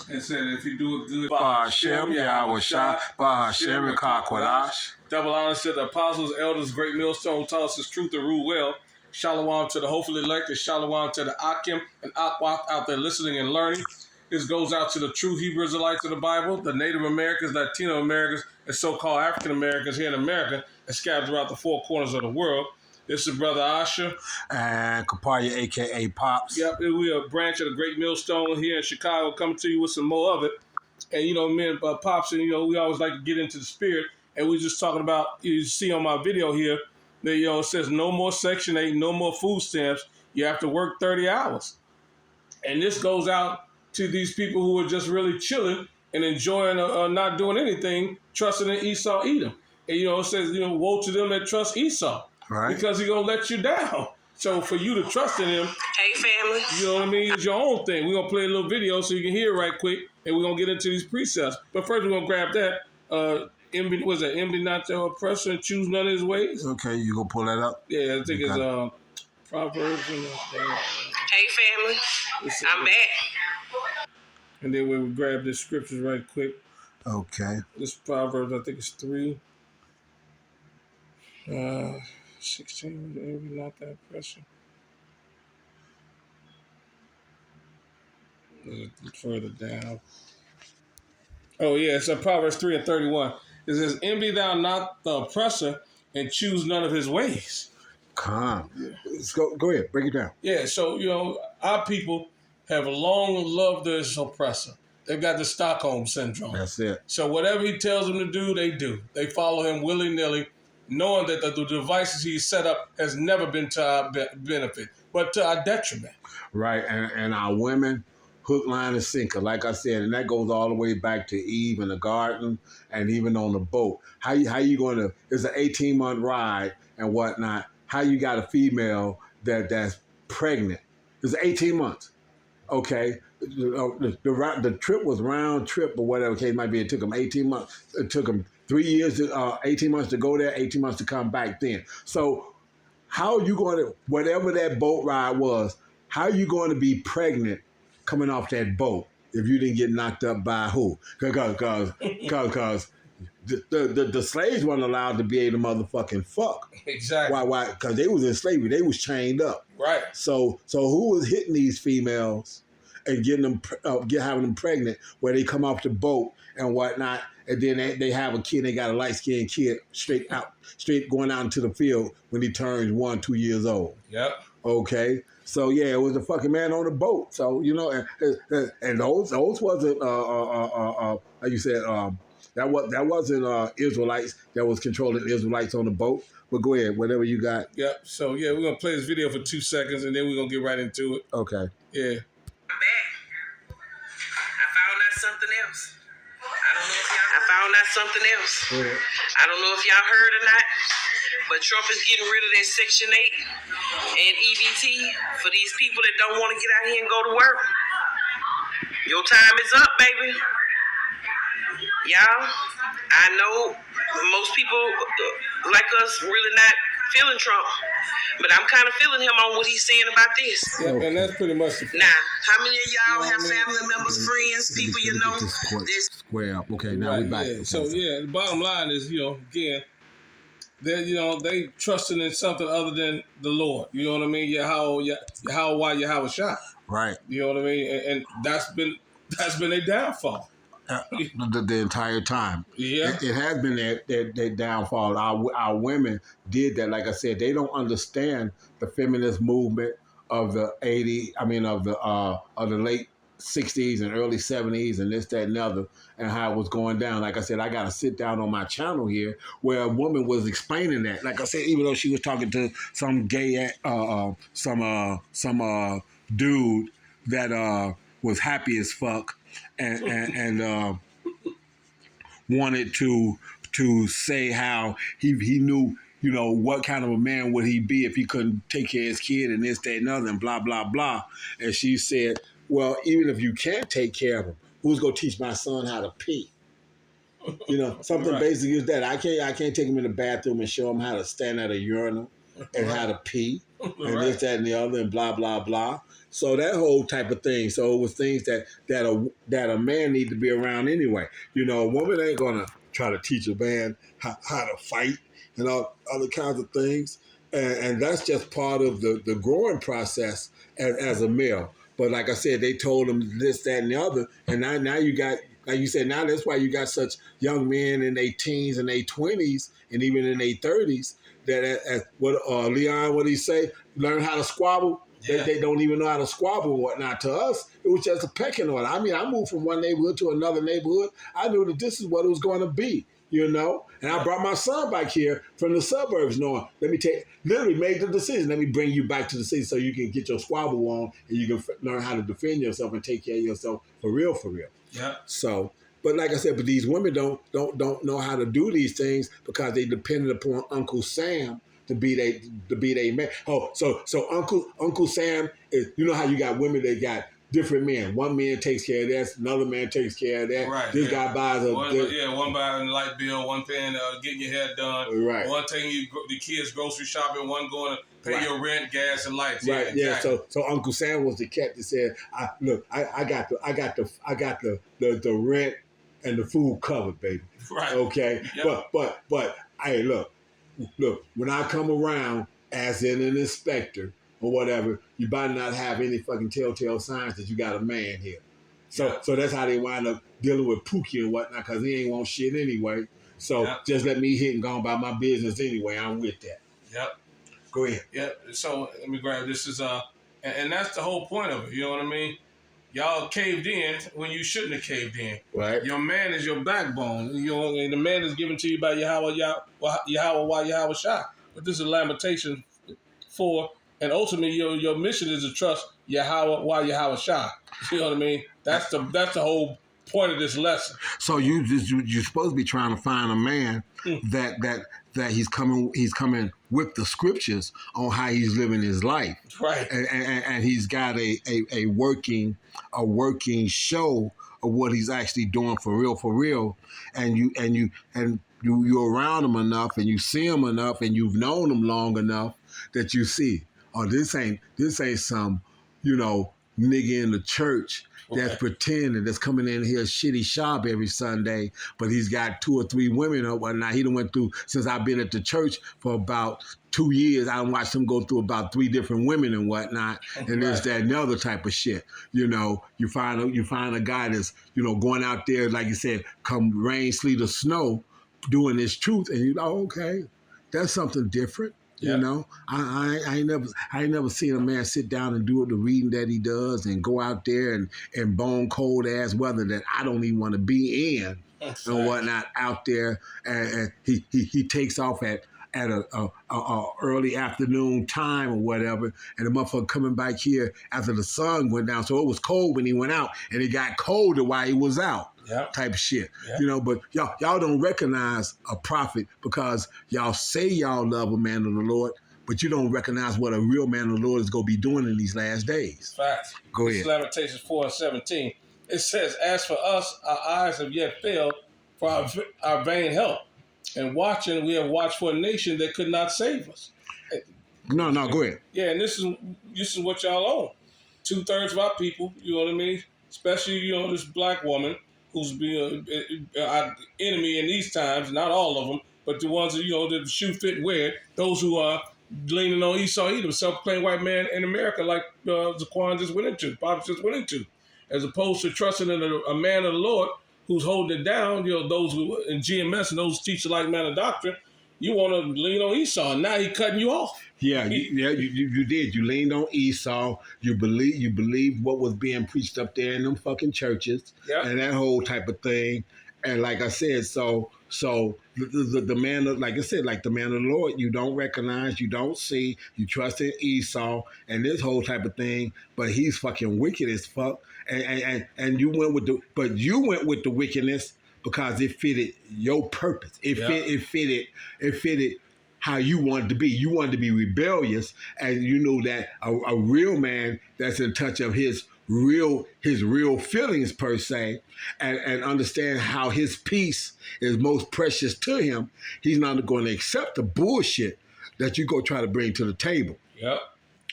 and said, if you do it good, Hashem, Yahweh Shah, Hashem, Kodash. Double honor to the apostles, elders, great millstone, taught us his truth and rule well. Shalom to the hopefully elected, shalom to the Akim and Akwak out there listening and learning. This goes out to the true Hebrew Israelites of the Bible, the Native Americans, Latino Americans, and so-called African Americans here in America and scattered throughout the four corners of the world. This is Brother Asher. And Kaparia, a.k.a. Pops. Yep, we are a branch of the Great Millstone here in Chicago, coming to you with some more of it. And, me and Pops, and, we always like to get into the spirit. And we're just talking about, you see on my video here, that, it says no more Section 8, no more food stamps. You have to work 30 hours. And this goes out to these people who are just really chilling and enjoying not doing anything, trusting in Esau, Edom. And, it says, woe to them that trust Esau. Right. Because he's going to let you down. So for you to trust in him, hey family, you know what I mean, it's your own thing. We're going to play a little video so you can hear it right quick, and we're going to get into these precepts. But first we're going to grab that. Envy not the oppressor and choose none of his ways. Okay, you going to pull that up? Yeah, I think it's Proverbs. Hey family, I'm back. And then we would grab this scriptures right quick. Okay. This Proverbs, I think it's 3. 16, envy not that oppressor. Further down. Oh, yeah, it's Proverbs 3 and 31. It says, envy thou not the oppressor and choose none of his ways. Calm. Yeah. Let's go ahead, break it down. Yeah, so, our people have long loved this oppressor. They've got the Stockholm Syndrome. That's it. So whatever he tells them to do, they do. They follow him willy-nilly, knowing that the devices he set up has never been to our benefit, but to our detriment. Right, and our women, hook, line, and sinker, like I said, and that goes all the way back to Eve in the garden and even on the boat. How you going to, it's an 18-month ride and whatnot, how you got a female that's pregnant? It's 18 months, okay? The trip was round trip or whatever case might be. It took them 18 months. It took them 3 years, 18 months to go there, 18 months to come back then. So how are you going to, whatever that boat ride was, how are you going to be pregnant coming off that boat if you didn't get knocked up by who? Because the slaves weren't allowed to be able to motherfucking fuck. Exactly. Why? Because they was in slavery. They was chained up. Right. So who was hitting these females and getting them, having them pregnant where they come off the boat and whatnot, and then they have a kid, they got a light-skinned kid straight going out into the field when he turns 1-2 years old. Yep. Okay. So yeah, it was a fucking man on the boat. So, and those wasn't, how you said, that wasn't Israelites that was controlling Israelites on the boat. But go ahead, whatever you got. Yep. So yeah, we're going to play this video for 2 seconds and then we're going to get right into it. Okay. Yeah. I'm back. I found out something else. I don't know if y'all heard or not, but Trump is getting rid of that Section 8 and EBT for these people that don't want to get out here and go to work. Your time is up, baby. Y'all, I know most people like us really not feeling Trump, but I'm kind of feeling him on what he's saying about this. Yeah, and that's pretty much the Now, how many of y'all have family members, friends, people you know? Square up. Okay, now we're back. Yeah. Okay. So yeah, the bottom line is, again, they trusting in something other than the Lord. You know what I mean? Yahweh Shah. Right. You know what I mean? And that's been their downfall. The entire time. Yeah. It has been their downfall. Our women did that. Like I said, they don't understand the feminist movement of the late 60s and early 70s and this, that, and the other, and how it was going down. Like I said, I got to sit down on my channel here where a woman was explaining that. Like I said, even though she was talking to some gay, some dude that was happy as fuck and wanted to say how he knew, what kind of a man would he be if he couldn't take care of his kid and this, that, and other, and blah, blah, blah. And she said, well, even if you can't take care of him, who's going to teach my son how to pee? Something right. basic is that. I can't take him in the bathroom and show him how to stand at a urinal. and how to pee and Right. this, that, and the other, and blah, blah, blah. So that whole type of thing. So it was things that a man need to be around anyway. You know, a woman ain't gonna try to teach a man how to fight and all other kinds of things. And that's just part of the growing process as a male. But like I said, they told him this, that, and the other. And now you got, like you said, now that's why you got such young men in their teens and their 20s and even in their 30s that, what Leon, what he say, learn how to squabble. Yeah. They don't even know how to squabble and whatnot. To us, it was just a pecking order. I mean, I moved from one neighborhood to another neighborhood. I knew that this is what it was going to be, you know? And I brought my son back here from the suburbs knowing, literally made the decision, let me bring you back to the city so you can get your squabble on and you can learn how to defend yourself and take care of yourself for real, for real. Yeah. So, but like I said, but these women don't know how to do these things because they depended upon Uncle Sam to be they man. Oh, so Uncle Sam is, you know how you got women that got different men. One man takes care of this, another man takes care of that. Right. This guy buys one buying the light bill, one paying getting your hair done, right. One taking you the kids grocery shopping, one going to pay your rent, gas, and lights. Right. Yeah. Exactly. Yeah. So Uncle Sam was the cat that said, I got the rent and the food covered, baby. Right. Okay. Yep. But hey, look, when I come around as in an inspector or whatever, you better not have any fucking telltale signs that you got a man here. So that's how they wind up dealing with Pookie and whatnot, because he ain't want shit anyway. So just let me hit and go about my business anyway. I'm with that. Yep. Go ahead. Yep. So let me grab this. And that's the whole point of it. You know what I mean? Y'all caved in when you shouldn't have caved in. Right. Your man is your backbone. You know, and the man is given to you by Yahweh Shah. But this is a lamentation for, and ultimately your mission is to trust Yahweh Shah. You know what I mean? That's the whole point of this lesson. So you're supposed to be trying to find a man that he's coming with the scriptures on how he's living his life, right? And he's got a working show of what he's actually doing for real, and you're around him enough and you see him enough and you've known him long enough that you see, oh, this ain't some, nigga in the church that's pretending, that's coming in here shitty shop every Sunday, but he's got 2 or 3 women or whatnot. He done went through, since I've been at the church for about 2 years, I watched him go through about 3 different women and whatnot, and this, that, and the other type of shit. You find a guy that's, going out there, like you said, come rain, sleet, or snow, doing this truth, and okay, that's something different. Yeah. I ain't never seen a man sit down and do the reading that he does and go out there and bone cold ass weather that I don't even want to be in and whatnot out there, and he takes off at a early afternoon time or whatever, and the motherfucker coming back here after the sun went down, so it was cold when he went out, and it got colder while he was out. Yep. Type of shit. Yep. But y'all don't recognize a prophet because y'all say y'all love a man of the Lord, but you don't recognize what a real man of the Lord is going to be doing in these last days. Facts. Go ahead. Lamentations 4:17. It says, as for us, our eyes have yet failed for our vain help. And watching, we have watched for a nation that could not save us. No, go ahead. Yeah, and this is what y'all own. 2/3 of our people, you know what I mean? Especially, this black woman who's being our enemy in these times, not all of them, but the ones that, that the shoe fit wear, those who are leaning on Esau Huh, self-proclaimed white man in America, like Zaquan just went into, Pop just went into, as opposed to trusting in a man of the Lord who's holding it down, those who in GMS and those teach like man of doctrine, you want to lean on Esau, and now he cutting you off. Yeah, you did. You leaned on Esau. You believed what was being preached up there in them fucking churches, and that whole type of thing. And like I said, so the man of, like I said, like the man of the Lord, you don't recognize, you don't see, you trust in Esau and this whole type of thing, but he's fucking wicked as fuck. And you went with the wickedness because it fitted your purpose. It fitted how you wanted to be. You wanted to be rebellious, and you know that a real man that's in touch of his real feelings per se, and understand how his peace is most precious to him. He's not going to accept the bullshit that you go try to bring to the table. Yep.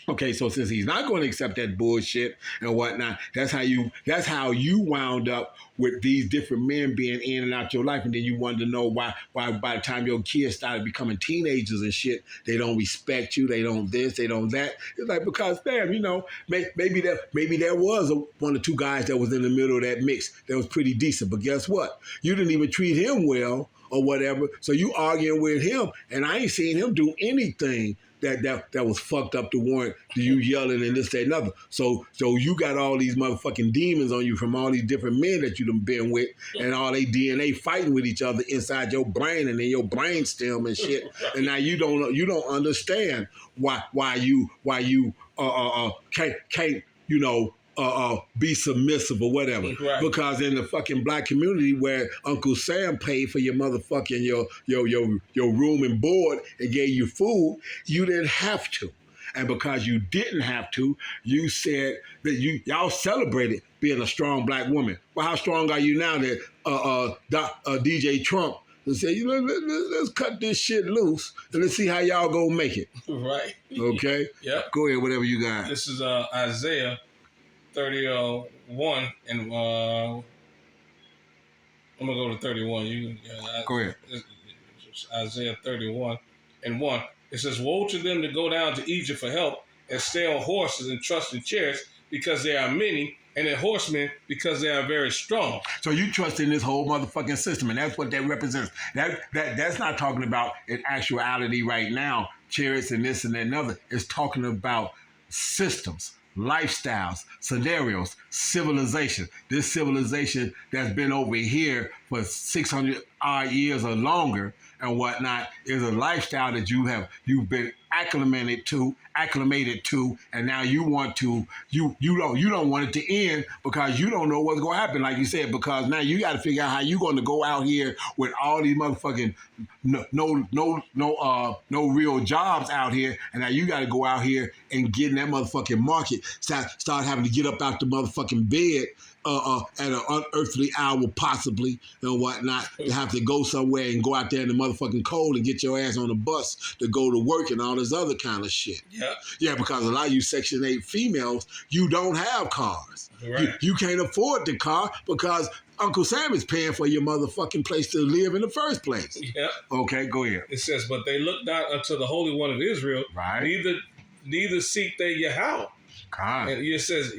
Okay, so since he's not going to accept that bullshit and whatnot, that's how you wound up with these different men being in and out your life, and then you wanted to know why by the time your kids started becoming teenagers and shit, they don't respect you, they don't this, they don't that. It's like, because damn, maybe there was one or two guys that was in the middle of that mix that was pretty decent, but guess what? You didn't even treat him well or whatever, so you arguing with him, and I ain't seen him do anything that was fucked up to warrant you yelling and this, that, and other. So you got all these motherfucking demons on you from all these different men that you done been with, and all they DNA fighting with each other inside your brain and in your brain stem and shit. And now you don't understand why you can't be submissive or whatever. Right. Because in the fucking black community where Uncle Sam paid for your motherfucking your room and board and gave you food, you didn't have to. And because you didn't have to, you said that y'all celebrated being a strong black woman. Well, how strong are you now that DJ Trump say, let's cut this shit loose and let's see how y'all gonna make it. Right. Okay? Yep. Go ahead, whatever you got. This is Isaiah 31, and I'm gonna go to 31. Go ahead. Isaiah 31 and 1. It says, "Woe to them that go down to Egypt for help and stay on horses and trust in chariots, because they are many, and in horsemen because they are very strong." So you trust in this whole motherfucking system, and that's what that represents. That's not talking about in actuality right now, chariots and this and that and other. It's talking about systems, lifestyles, scenarios, civilization. This civilization that's been over here for 600 odd years or longer and whatnot is a lifestyle that you've been acclimated to, and now you don't want it to end because you don't know what's going to happen, like you said, because now you got to figure out how you going to go out here with all these motherfucking no real jobs out here, and now you got to go out here and get in that motherfucking market, start having to get up out the motherfucking bed at an unearthly hour possibly and whatnot. You have to go somewhere and go out there in the motherfucking cold and get your ass on the bus to go to work and all this other kind of shit. Yeah. Yeah, because a lot of you Section 8 females, you don't have cars. Right. You can't afford the car because Uncle Sam is paying for your motherfucking place to live in the first place. Yeah. Okay, go ahead. It says, "But they look not unto the Holy One of Israel, Right. neither seek they Yahweh." God. And it says,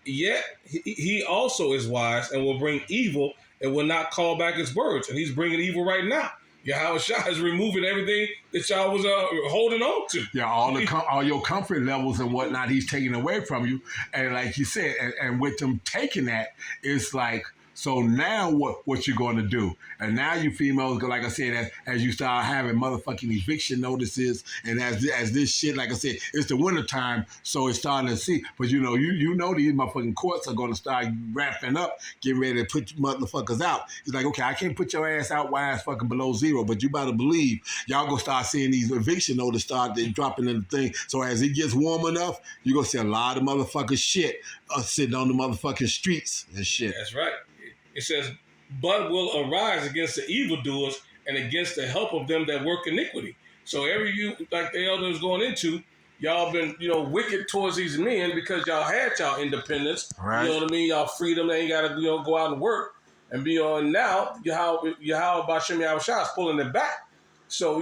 "Yet he also is wise and will bring evil and will not call back his words." And he's bringing evil right now. Yahweh Shah is removing everything that y'all was holding on to. Yeah, all your comfort levels and whatnot, he's taking away from you. And like you said, and with them taking that, it's like, so now what you're going to do? And now you females, like I said, as you start having motherfucking eviction notices, and as this shit, like I said, it's the wintertime, so it's starting to see. But you know these motherfucking courts are going to start ramping up, getting ready to put motherfuckers out. It's like, okay, I can't put your ass out while it's fucking below zero, but you better believe y'all gonna start seeing these eviction notices start dropping in the thing. So as it gets warm enough, you're gonna see a lot of motherfucking shit sitting on the motherfucking streets and shit. That's right. It says, "But will arise against the evildoers and against the help of them that work iniquity." So like the elder was going into, y'all been, wicked towards these men because y'all had y'all independence. Right. You know what I mean? Y'all freedom. They ain't got to, go out and work and be on. Now, Yahweh Bashem Yahweh Shah is pulling it back. So,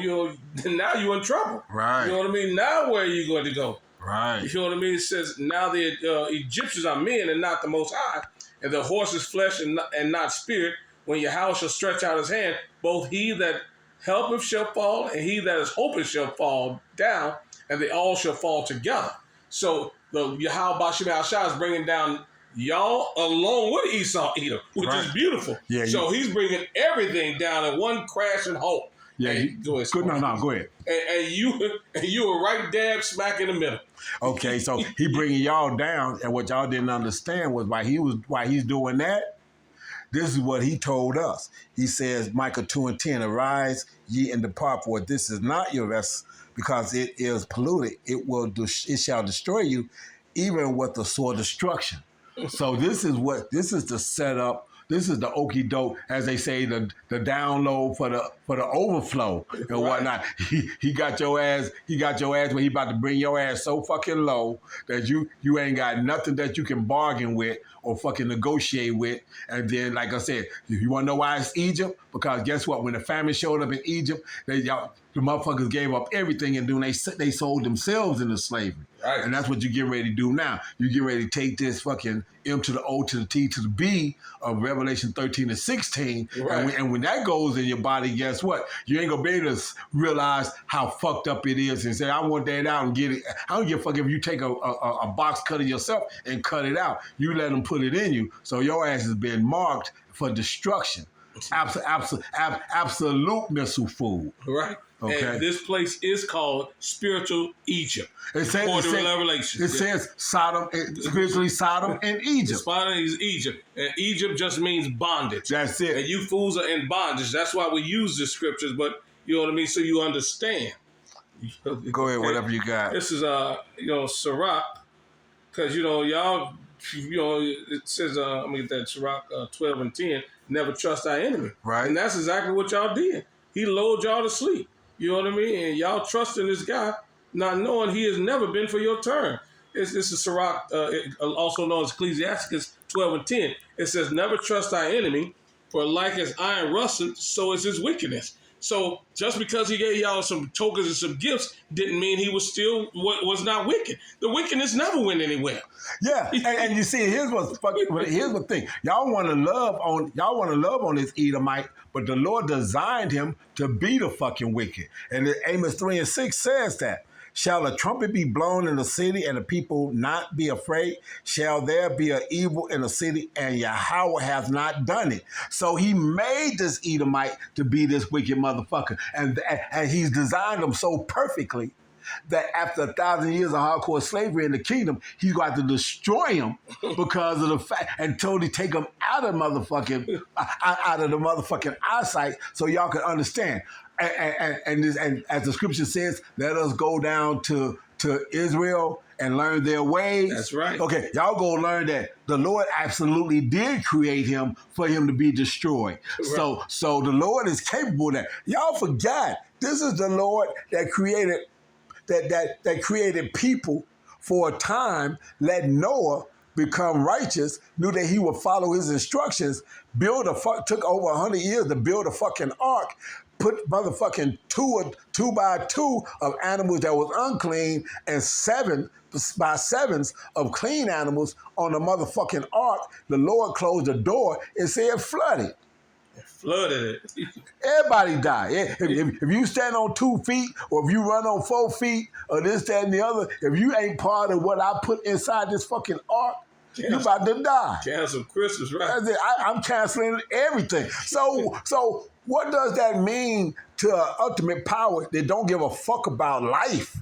now you're in trouble. Right. You know what I mean? Now where are you going to go? Right. You know what I mean? It says, "Now the Egyptians are men and not the Most High, and the horse is flesh and not spirit. When Yahweh shall stretch out his hand, both he that helpeth shall fall, and he that is hoping shall fall down, and they all shall fall together." So the Yahweh Bashem Shah is bringing down y'all along with Esau Edom, which is beautiful. Yeah, so he's bringing everything down in one crashing hope. Yeah, go ahead. Go ahead. And you were right dab smack in the middle. Okay, so he bringing y'all down, and what y'all didn't understand was why he's doing that. This is what he told us. He says, Micah 2:10, "Arise ye and depart, for this is not your rest, because it is polluted. It shall destroy you, even with the sword destruction." So this is the setup This is the okey doke, as they say, the download for the overflow and whatnot. He got your ass. He got your ass where he about to bring your ass so fucking low that you ain't got nothing that you can bargain with or fucking negotiate with. And then, like I said, you want to know why it's Egypt? Because guess what? When the famine showed up in Egypt, the motherfuckers gave up everything and they sold themselves into slavery. Right. And that's what you get ready to do now. You get ready to take this fucking M to the O to the T to the B of Revelation 13 and 16. Right. And when that goes in your body, guess what? You ain't gonna be able to realize how fucked up it is and say, I want that out and get it. I don't give a fuck if you take a box cutter yourself and cut it out. You let them put it in you. So your ass has been marked for destruction. Absolute missile food. Right. Okay. And this place is called spiritual Egypt. It says Sodom, spiritually Sodom and Egypt. Sodom is Egypt. And Egypt just means bondage. That's it. And you fools are in bondage. That's why we use the scriptures, but you know what I mean? So you understand. Go ahead, whatever you got. This is, Sirach, because, y'all, it says, let me get that, Sirach 12 and 10, never trust our enemy. Right. And that's exactly what y'all did. He lulled y'all to sleep. You know what I mean? And y'all trusting this guy, not knowing he has never been for your turn. This is Sirach, also known as Ecclesiasticus 12 and 10. It says, never trust thy enemy, for like as iron rusted, so is his wickedness. So just because he gave y'all some tokens and some gifts didn't mean he was not wicked. The wickedness never went anywhere. Yeah, and you see, here's the thing. Y'all want to love on this Edomite, but the Lord designed him to be the fucking wicked. And Amos 3 and 6 says that. Shall a trumpet be blown in the city and the people not be afraid? Shall there be an evil in the city and Yahweh has not done it? So he made this Edomite to be this wicked motherfucker. And he's designed him so perfectly that after 1,000 years of hardcore slavery in the kingdom, he's got to destroy him because of the fact and totally take him out of the motherfucking eyesight so y'all can understand. And as the scripture says, let us go down to Israel and learn their ways. That's right. Okay, y'all go learn that the Lord absolutely did create him for him to be destroyed. Right. So the Lord is capable of that. Y'all forgot, this is the Lord that created that created people for a time, let Noah become righteous, knew that he would follow his instructions, took over 100 years to build a fucking ark, put motherfucking two by two of animals that was unclean and 7 by 7s of clean animals on the motherfucking ark. The Lord closed the door and said flooded. Flooded it. Everybody died. If you stand on 2 feet or if you run on 4 feet or this, that, and the other, if you ain't part of what I put inside this fucking ark, you about to die. Cancel Christmas, right? That's it. I'm canceling everything. So what does that mean to an ultimate power that don't give a fuck about life?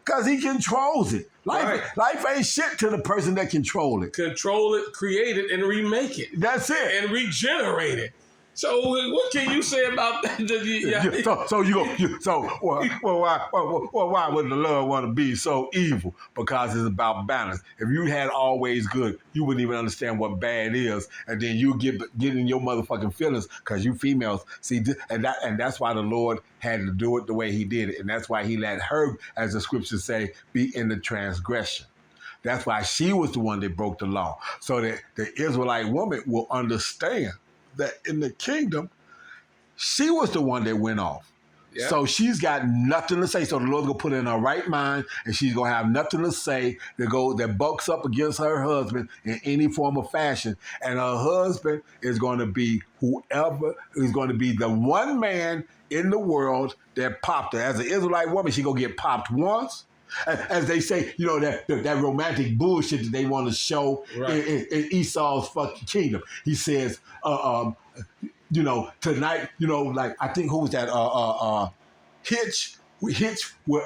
Because he controls it. Life ain't shit to the person that control it. Control it, create it, and remake it. That's it. And regenerate it. So what can you say about that? Why would the Lord want to be so evil? Because it's about balance. If you had always good, you wouldn't even understand what bad is, and then you get in your motherfucking feelings because you females see, and that's why the Lord had to do it the way He did it, and that's why He let her, as the scriptures say, be in the transgression. That's why she was the one that broke the law, so that the Israelite woman will understand that in the kingdom, she was the one that went off. Yeah. So she's got nothing to say. So the Lord's going to put her in her right mind, and she's going to have nothing to say that bucks up against her husband in any form of fashion. And her husband is going to be whoever is going to be the one man in the world that popped her. As an Israelite woman, she's going to get popped once. As they say, that romantic bullshit that they want to show in Esau's fucking kingdom. He says, tonight, like I think who was that? Hitch with Will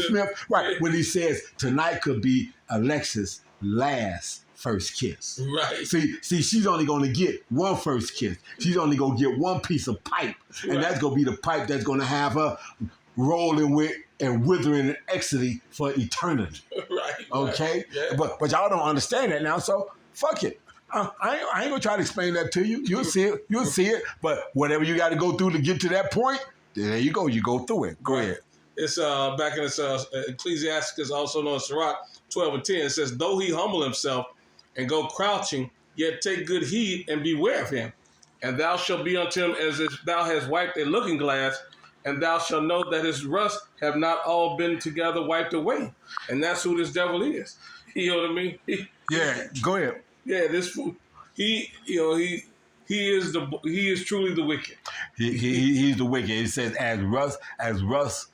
Smith, right? When he says tonight could be Alexis' last first kiss. Right. See, she's only going to get one first kiss. She's only going to get one piece of pipe, and that's going to be the pipe that's going to have her rolling with and withering and exiting for eternity. Right. Okay? Right. Yeah. But y'all don't understand that now. So fuck it. I ain't gonna try to explain that to you. You'll see it. You'll see it. But whatever you got to go through to get to that point, there you go. You go through it. Go ahead. It's back in Ecclesiasticus, also known as Sirach 12:10. It says, "Though he humble himself and go crouching, yet take good heed and beware of him. And thou shalt be unto him as if thou hast wiped a looking glass, and thou shalt know that his rust have not all been together wiped away." And that's who this devil is. You know what I mean? Yeah. Go ahead. Yeah, this fool. He is truly the wicked. He's the wicked. It says as rust.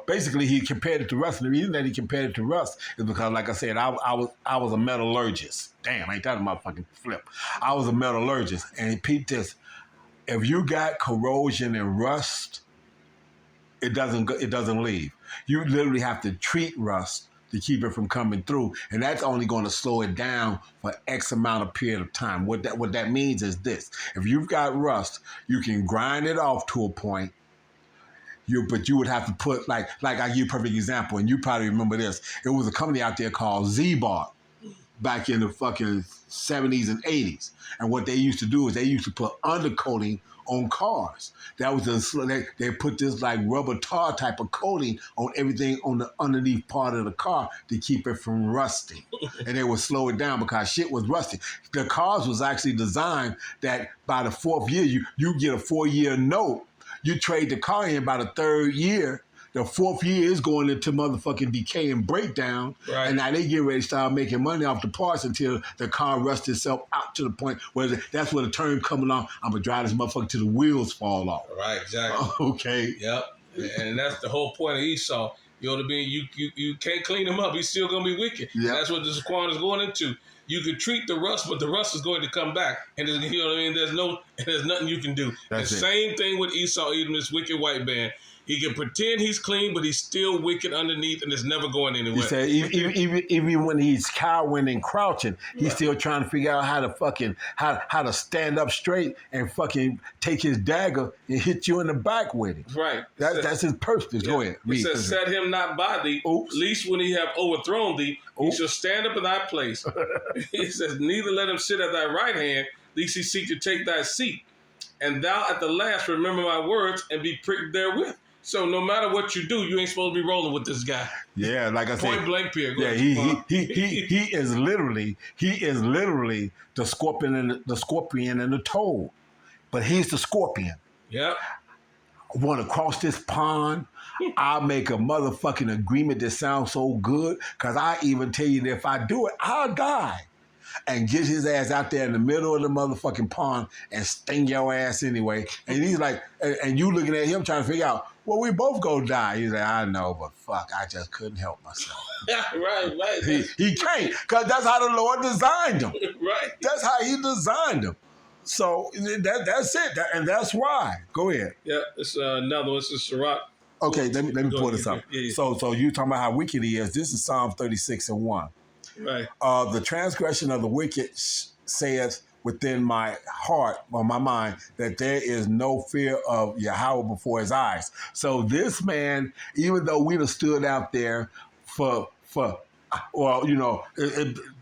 Basically, he compared it to rust. And the reason that he compared it to rust is because, like I said, I was a metallurgist. Damn, ain't that a motherfucking flip? I was a metallurgist, and Pete, this, if you got corrosion and rust, it doesn't leave. You literally have to treat rust to keep it from coming through, and that's only going to slow it down for X amount of period of time. What that means is this: if you've got rust, you can grind it off to a point. But you would have to put like I give you a perfect example, and you probably remember this. It was a company out there called Z-Bar back in the fucking 70s and 80s, and what they used to do is they used to put undercoating on cars. That was they put this like rubber tar type of coating on everything on the underneath part of the car to keep it from rusting, and they would slow it down because shit was rusting. The cars was actually designed that by the fourth year you get a 4-year note. You trade the car in by the third year. The fourth year is going into motherfucking decay and breakdown. Right. And now they get ready to start making money off the parts until the car rusts itself out to the point where that's where the term coming along. I'm going to drive this motherfucker till the wheels fall off. Right, exactly. Okay. Yep. And that's the whole point of Esau. You know what I mean? You can't clean him up. He's still going to be wicked. Yep. That's what this Quan is going into. You can treat the rust, but the rust is going to come back. And you know what I mean? There's nothing you can do. That's the same thing with Esau, even this wicked white man. He can pretend he's clean, but he's still wicked underneath, and it's never going anywhere. He said even when he's cowering and crouching, he's still trying to figure out how to fucking how to stand up straight and fucking take his dagger and hit you in the back with it. Right. That's his purpose. Yeah. Go ahead. He says, "Set him not by thee, least when he have overthrown thee, he shall stand up in thy place." He says, "Neither let him sit at thy right hand, lest he seek to take thy seat. And thou at the last remember my words and be pricked therewith." So no matter what you do, you ain't supposed to be rolling with this guy. Yeah, like I said, point blank period. Yeah, he is literally the scorpion and the toad, but he's the scorpion. Yep. Want to cross this pond? I'll make a motherfucking agreement that sounds so good, because I even tell you that if I do it, I'll die. And get his ass out there in the middle of the motherfucking pond and sting your ass anyway. And he's like, and you looking at him trying to figure out, well, we both gonna die. He's like, I know, but fuck, I just couldn't help myself. Right. He can't, because that's how the Lord designed him. Right. That's how he designed him. So that's it, and that's why. Go ahead. Yeah, it's another one. It's a Sirach. Okay, let me pull this up. Yeah. So you talking about how wicked he is. This is Psalm 36:1. Right. The transgression of the wicked says within my heart or my mind that there is no fear of Yahweh before his eyes. So this man, even though we'd have stood out there for well, you know,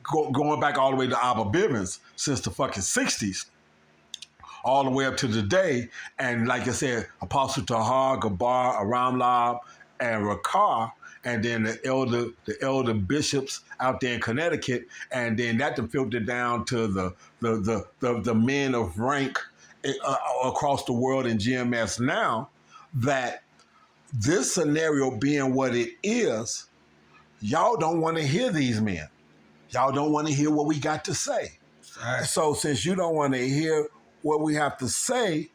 going back all the way to Abba Bivens since the fucking 60s, all the way up to today, and like I said, Apostle Tahar, Gabar, Aramlab, and Rakar, and then the elder bishops out there in Connecticut, and then that to filter down to the men of rank across the world in GMS now, that this scenario being what it is, y'all don't want to hear these men. Y'all don't want to hear what we got to say. Right. So since you don't want to hear what we have to say,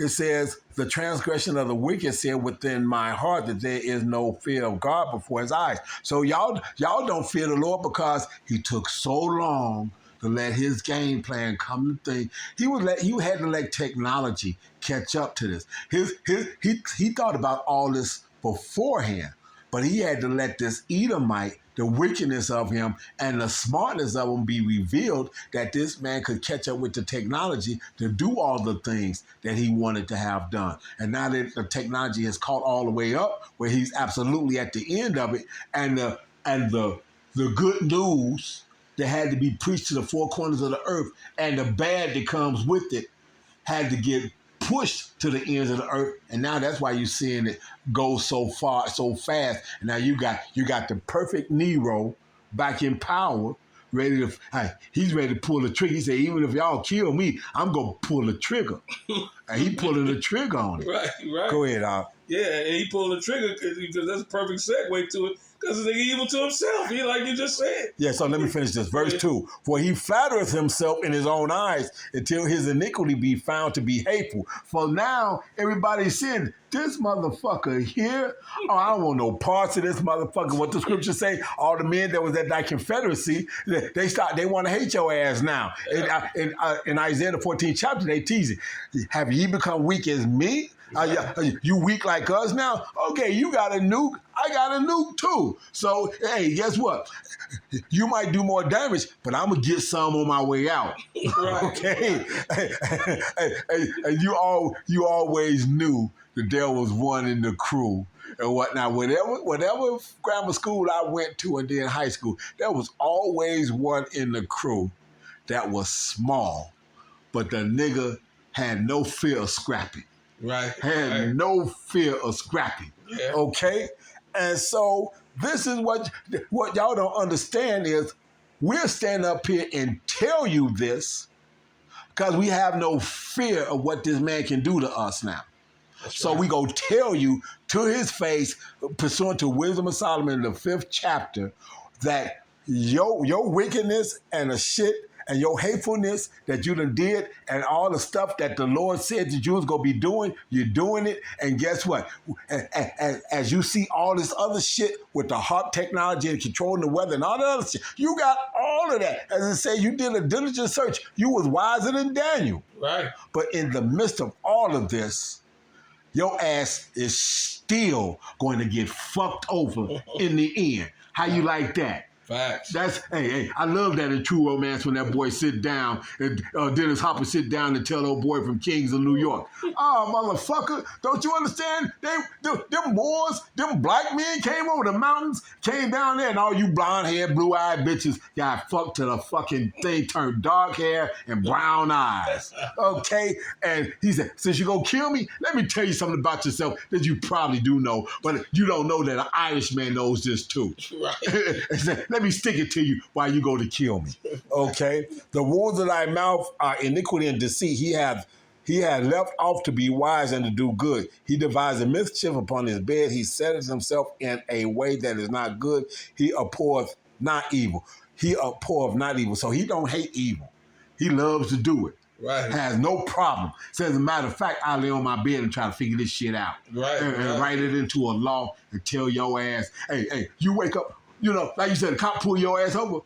it says, the transgression of the wicked said within my heart that there is no fear of God before his eyes. So y'all don't fear the Lord because he took so long to let his game plan come to thing. He had to let technology catch up to this. He thought about all this beforehand, but he had to let this Edomite, the wickedness of him and the smartness of him be revealed, that this man could catch up with the technology to do all the things that he wanted to have done. And now that the technology has caught all the way up where he's absolutely at the end of it, and the good news that had to be preached to the four corners of the earth, and the bad that comes with it had to get pushed to the ends of the earth, and now that's why you're seeing it go so far, so fast. And now you got the perfect Nero back in power, ready to. He's ready to pull the trigger. He said, even if y'all kill me, I'm gonna pull the trigger, and he pulling the trigger on it. Right. Go ahead, Al. Yeah, and he pulled the trigger because that's a perfect segue to it. Because the nigga evil to himself. He like you just said. Yeah, so let me finish this. Verse 2. For he flattereth himself in his own eyes until his iniquity be found to be hateful. For now, everybody's saying, this motherfucker here, oh, I don't want no parts of this motherfucker. What the scripture say, all the men that was at that confederacy, they want to hate your ass now. In Isaiah the 14th chapter, they tease it. Have ye become weak as me? You weak like us now? Okay, you got a nuke. I got a nuke too. So, hey, guess what? You might do more damage, but I'm going to get some on my way out. Right. Okay? And you always knew that there was one in the crew and whatnot. Whatever grammar school I went to and then high school, there was always one in the crew that was small, but the nigga had no fear of scrapping. Right. Had no fear of scrapping. Yeah. Okay? And so this is what y'all don't understand is we're standing up here and tell you this because we have no fear of what this man can do to us now. So we go tell you to his face, pursuant to Wisdom of Solomon in the 5th chapter, that your wickedness and the shit and your hatefulness that you done did and all the stuff that the Lord said that you was going to be doing, you're doing it. And guess what? As you see all this other shit with the HARP technology and controlling the weather and all the other shit, you got all of that. As I say, you did a diligent search. You was wiser than Daniel. Right. But in the midst of all of this, your ass is still going to get fucked over in the end. How you like that? Facts. Hey, I love that in True Romance when that boy sit down and Dennis Hopper sit down and tell old boy from Kings of New York, oh, motherfucker, don't you understand? Them Moors, them black men came over the mountains, came down there, and all you blonde-haired, blue-eyed bitches got fucked to the fucking thing, turned dark hair and brown eyes. Okay? And he said, since you gonna kill me, let me tell you something about yourself that you probably do know, but you don't know that an Irishman knows this too. Right. Let me stick it to you while you go to kill me. Okay? The wounds of thy mouth are iniquity and deceit. He had left off to be wise and to do good. He devised a mischief upon his bed. He setteth himself in a way that is not good. He abhorreth not evil. He abhorreth not evil. So he don't hate evil. He loves to do it. Right. Has no problem. Says, as a matter of fact, I lay on my bed and try to figure this shit out. Right. And write it into a law and tell your ass, hey, you wake up. You know, like you said, the cop pull your ass over.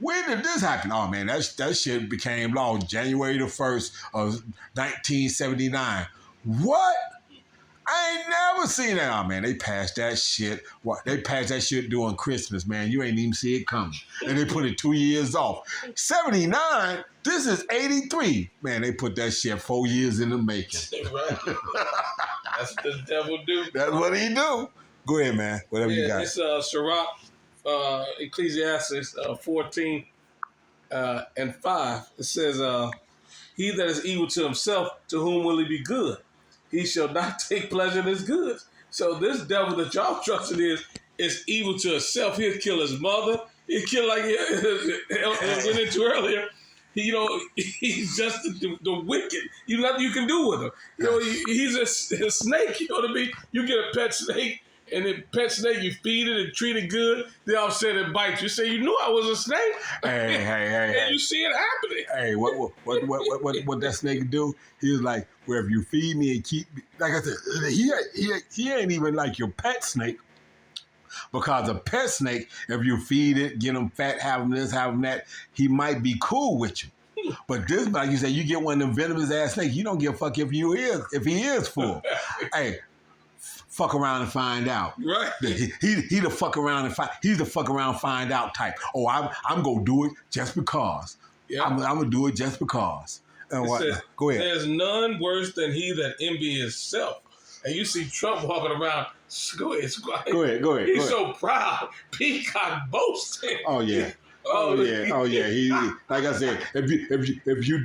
When did this happen? Oh, man, that shit became law January the 1st of 1979. What? I ain't never seen that. Oh, man, they passed that shit. What? They passed that shit during Christmas, man. You ain't even see it coming. And they put it 2 years off. 79? This is 83. Man, they put that shit 4 years in the making. Right. That's what the devil do. That's what he do. Go ahead, man. Whatever you got. It's Sirach, Ecclesiastes 14 and 5. It says, he that is evil to himself, to whom will he be good? He shall not take pleasure in his goods. So this devil that y'all trusted is evil to himself. He'll kill his mother. He'll kill, like I went into earlier. He's just the wicked. Nothing you can do with him. He's a snake. You know what I mean? You get a pet snake. And then pet snake, you feed it and treat it good. Then all of a sudden it bites you. Say, you knew I was a snake. Hey. And you see it happening. Hey, what that snake do? He was like, well, if you feed me and keep me, like I said, he ain't even like your pet snake. Because a pet snake, if you feed it, get him fat, have him this, have him that, he might be cool with you. But this, like you said, you get one of them venomous ass snakes, you don't give a fuck if he is full. Hey, fuck around and find out. Right. He the fuck around and he's the fuck around find out type. Oh, I'm gonna do it just because. Yeah. I'm gonna do it just because. And what? Says, go ahead. There's none worse than he that envy himself. And you see Trump walking around. Go ahead. Go ahead. He's so proud. Peacock boasting. Oh yeah. Oh yeah. He like I said, if you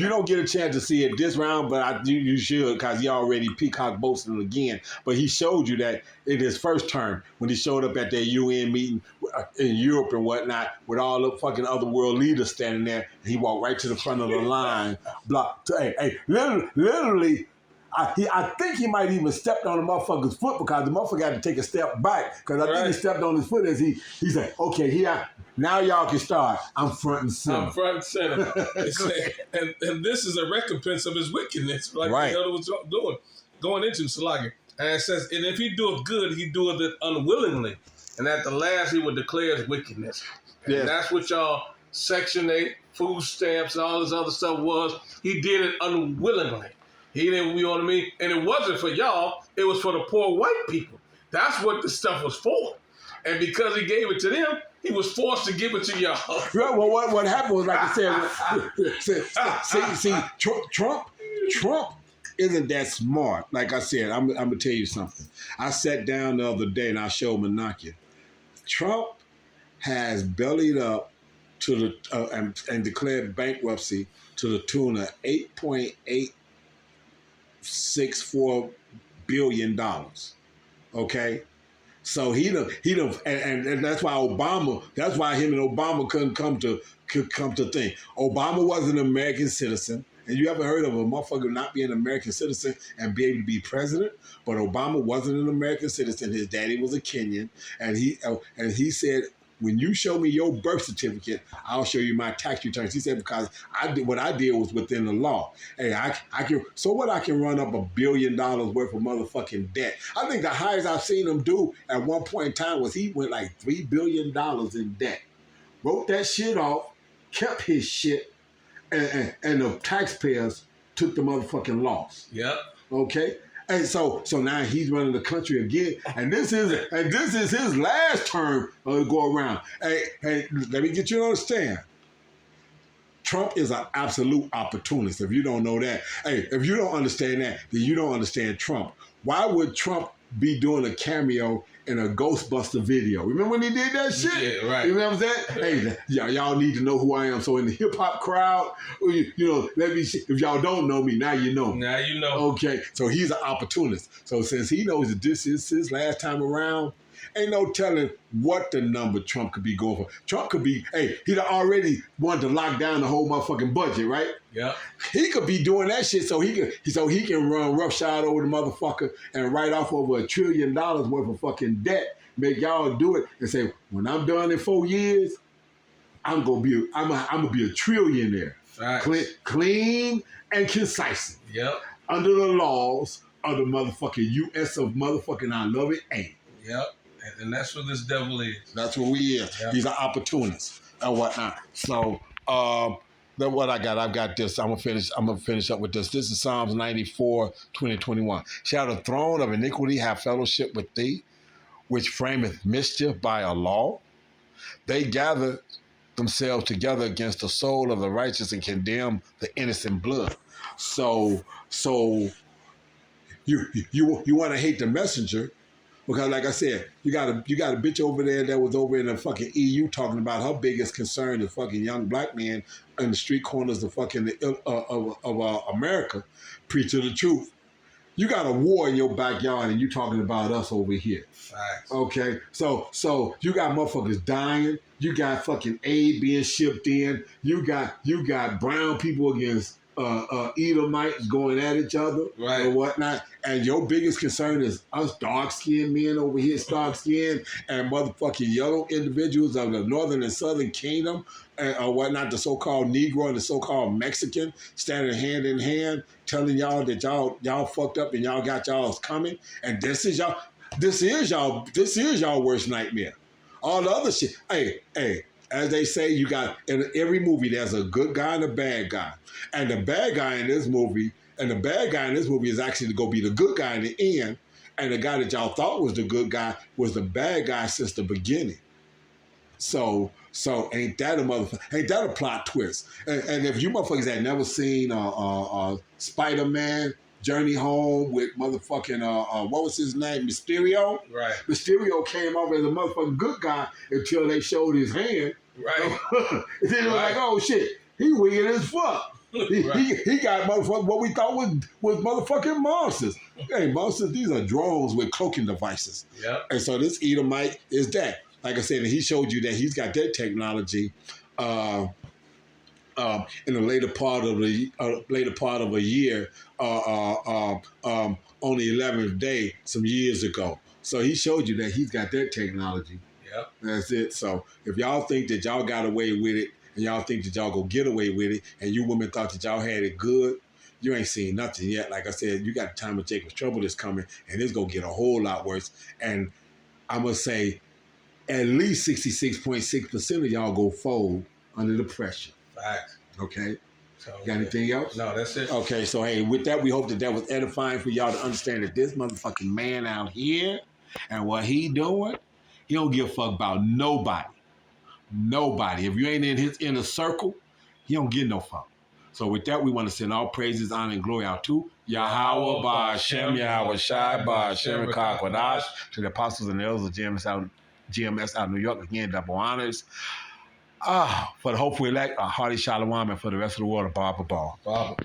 don't get a chance to see it this round, but you should because he already peacock boasted again. But he showed you that in his first term when he showed up at that UN meeting in Europe and whatnot with all the fucking other world leaders standing there, he walked right to the front of the line, blocked. Literally. I think he might even stepped on the motherfucker's foot because the motherfucker had to take a step back because I think he stepped on his foot as he said, okay, here, now y'all can start. I'm front and center. I'm front and center. and this is a recompense of his wickedness, like the other was doing, going into Salagi. And it says, and if he doeth good, he doeth it unwillingly. And at the last, he would declare his wickedness. And that's what y'all Section 8, food stamps, and all this other stuff was. He did it unwillingly. He didn't, you know what I mean? And it wasn't for y'all. It was for the poor white people. That's what the stuff was for. And because he gave it to them, he was forced to give it to y'all. Well, what happened was, like I said, Trump isn't that smart. Like I said, I'm going to tell you something. I sat down the other day and I showed Menachia. Trump has bellied up to the and declared bankruptcy to the tune of $8.864 billion. Okay? So he done, and that's why that's why him and Obama couldn't come to think. Obama was an American citizen. And you ever heard of a motherfucker not being an American citizen and be able to be president? But Obama wasn't an American citizen. His daddy was a Kenyan. And he said, when you show me your birth certificate, I'll show you my tax returns. He said, because what I did was within the law. Hey, I can. So what? I can run up $1 billion worth of motherfucking debt. I think the highest I've seen him do at one point in time was he went like $3 billion in debt. Wrote that shit off, kept his shit, and the taxpayers took the motherfucking loss. Yep. Okay. And so now he's running the country again, and this is his last term to go around. Hey, let me get you to understand. Trump is an absolute opportunist. If you don't know that, if you don't understand that, then you don't understand Trump. Why would Trump be doing a cameo in a Ghostbuster video? Remember when he did that shit? Yeah, right. You know what I'm saying? Hey, y'all need to know who I am. So in the hip hop crowd, you know, let me see. If y'all don't know me, now you know. Now you know. Okay, so he's an opportunist. So since he knows that this is his last time around, ain't no telling what the number Trump could be going for. Trump could be, he already wanted to lock down the whole motherfucking budget, right? Yeah. He could be doing that shit so he can run roughshod over the motherfucker and write off over $1 trillion worth of fucking debt. Make y'all do it and say, when I'm done in 4 years, I'm gonna be a trillionaire. Clean and concise. Yep. Under the laws of the motherfucking U.S. of motherfucking I love it ain't. Yep. And that's what this devil is. That's what we is. Yep. He's an opportunist and whatnot. So then what I've got this. I'm gonna finish up with this. This is Psalms 94, 20-21. Shall the throne of iniquity have fellowship with thee, which frameth mischief by a law? They gather themselves together against the soul of the righteous and condemn the innocent blood. So you want to hate the messenger. Because, like I said, you got a bitch over there that was over in the fucking EU talking about her biggest concern is fucking young black men in the street corners of fucking of America preaching the truth. You got a war in your backyard and you talking about us over here. Facts. Okay, so you got motherfuckers dying. You got fucking aid being shipped in. You got brown people against Edomites going at each other or whatnot, and your biggest concern is us dark-skinned men over here, dark-skinned, and motherfucking yellow individuals of the northern and southern kingdom, or whatnot, the so-called Negro and the so-called Mexican standing hand in hand, telling y'all that y'all fucked up and y'all got y'all's coming, and this is y'all worst nightmare. All the other shit, hey. As they say, you got in every movie there's a good guy and a bad guy. And the bad guy in this movie is actually to go be the good guy in the end. And the guy that y'all thought was the good guy was the bad guy since the beginning. So ain't that a plot twist? And if you motherfuckers had never seen Spider-Man Journey Home with motherfucking what was his name? Mysterio. Right. Mysterio came off as a motherfucking good guy until they showed his hand. Right. And then it was like, oh shit, he wicked as fuck. He got motherfucking what we thought was motherfucking monsters. Hey, monsters, these are drones with cloaking devices. Yep. And so this Edomite is that. Like I said, and he showed you that he's got that technology in the later part of a year on the 11th day some years ago. So he showed you that he's got that technology. Yep. That's it. So if y'all think that y'all got away with it and y'all think that y'all go get away with it and you women thought that y'all had it good, you ain't seen nothing yet. Like I said, you got the time of Jacob's trouble that's coming and it's going to get a whole lot worse. And I'm going to say at least 66.6% of y'all go fold under the pressure. Facts. Okay. So, got anything else? No, that's it. Okay, so hey, with that, we hope that was edifying for y'all to understand that this motherfucking man out here and what he doing, he don't give a fuck about nobody. Nobody. If you ain't in his inner circle, he don't get no fuck. So with that, we want to send all praises, honor, and glory out to Yahweh, Ba'Shem, Yahweh Shai, Ba'Shem, Rekah Kodash, to the apostles and the elders of GMS out of New York, again, double honors. For the hopeful elect, a hearty shalom, and for the rest of the world, a bar. Baba.